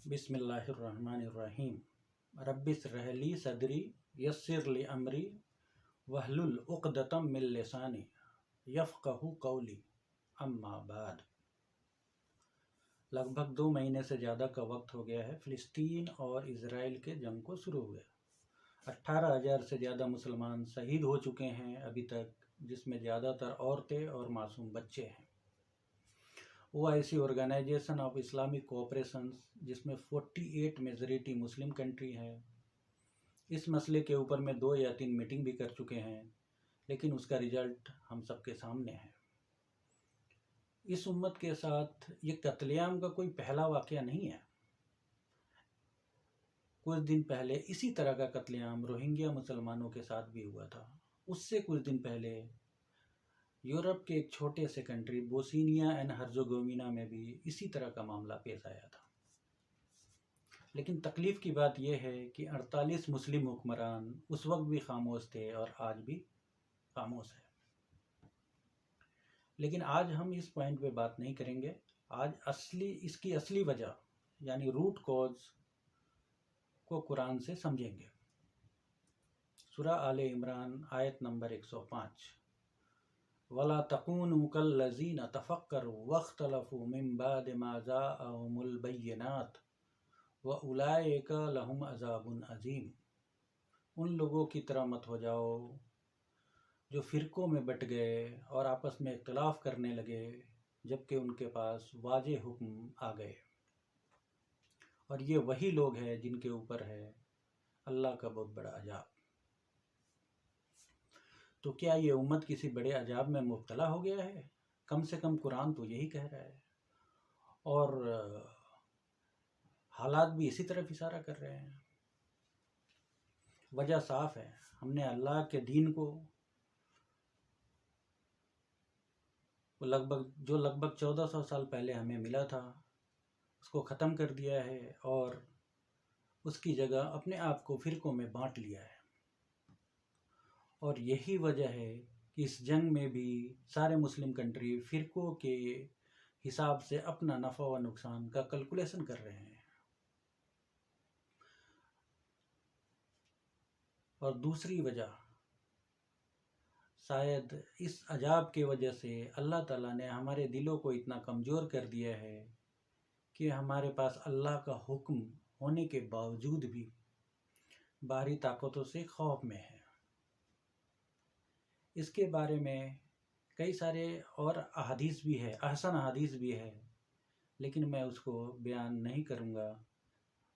बिस्मिल्लाहिर्रहमानिर्रहीम। रब्बिश्रह ली सदरी यस्सिर ली अमरी वहलुल उक़दतम मिन लिसानी यफ़क़हू क़ौली अम्मा बाद। लगभग 2 महीने से ज़्यादा का वक्त हो गया है फ़िलिस्तीन और इज़राइल के जंग को शुरू हुए। 18,000 से ज़्यादा मुसलमान शहीद हो चुके हैं अभी तक, जिसमें ज़्यादातर औरतें और मासूम बच्चे हैं। OIC Organisation of Islamic Cooperation, जिसमें 48 मेजॉरिटी मुस्लिम कंट्री है, इस मसले के ऊपर में 2 या 3 मीटिंग भी कर चुके हैं, लेकिन उसका रिजल्ट हम सबके सामने है। इस उम्मत के साथ ये कत्लेआम का कोई पहला वाक़या नहीं है। कुछ दिन पहले इसी तरह का कत्लेआम रोहिंग्या मुसलमानों के साथ भी हुआ था। उससे कुछ दिन पहले यूरोप के एक छोटे से कंट्री बोस्निया एंड हर्ज़ेगोविना में भी इसी तरह का मामला पेश आया था। लेकिन तकलीफ़ की बात यह है कि 48 मुस्लिम हुक्मरान उस वक्त भी खामोश थे और आज भी खामोश है। लेकिन आज हम इस पॉइंट पे बात नहीं करेंगे। आज इसकी असली वजह यानी रूट कॉज को कुरान से समझेंगे। सूरा आले इमरान आयत नंबर 105। वला तकूनु कल्लज़ीना तफ़क्करू वख्तलफ़ू मिन बाद मा जाअहुमुल बय्यिनात व उलाइका लहुम अज़ाबुन अज़ीम। उन लोगों की तरह मत हो जाओ जो फ़िरक़ों में बट गए और आपस में इख्तिलाफ़ करने लगे, जबकि उनके पास वाज़ेह हुक्म आ गए। और ये वही लोग हैं जिनके ऊपर है अल्लाह का बहुत बड़ा अजाब। तो क्या ये उम्मत किसी बड़े अजाब में मुब्तला हो गया है? कम से कम कुरान तो यही कह रहा है, और हालात भी इसी तरफ इशारा कर रहे हैं। वजह साफ़ है, हमने अल्लाह के दीन को लगभग 1400 साल पहले हमें मिला था, उसको ख़त्म कर दिया है और उसकी जगह अपने आप को फ़िरक़ों में बांट लिया है। और यही वजह है कि इस जंग में भी सारे मुस्लिम कंट्री फ़िरक़ों के हिसाब से अपना नफ़ा व नुकसान का कैलकुलेशन कर रहे हैं। और दूसरी वजह शायद इस अजाब के वजह से अल्लाह ताला ने हमारे दिलों को इतना कमज़ोर कर दिया है कि हमारे पास अल्लाह का हुक्म होने के बावजूद भी बाहरी ताकतों से खौफ में है। इसके बारे में कई सारे और अहादीस भी है, अहसन अहादीस भी है, लेकिन मैं उसको बयान नहीं करूँगा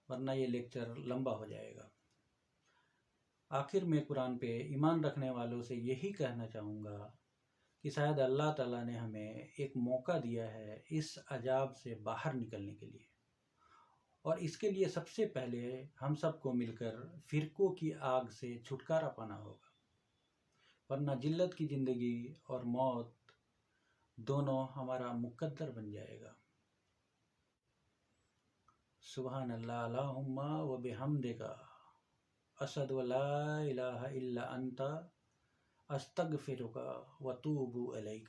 वरना ये लेक्चर लंबा हो जाएगा। आखिर में कुरान पे ईमान रखने वालों से यही कहना चाहूँगा कि शायद अल्लाह ताला ने हमें एक मौका दिया है इस अजाब से बाहर निकलने के लिए, और इसके लिए सबसे पहले हम सबको मिलकर फ़िरक़ों की आग से छुटकारा पाना होगा, वरना जिल्लत की ज़िंदगी और मौत दोनों हमारा मुक़द्दर बन जाएगा। सुबहान अल्लाह अल्लाहुम्मा व बिहम्दिका अशहदु अल्ला इलाहा इल्ला अंता अस्तगफिरुका व अतूबु इलैक।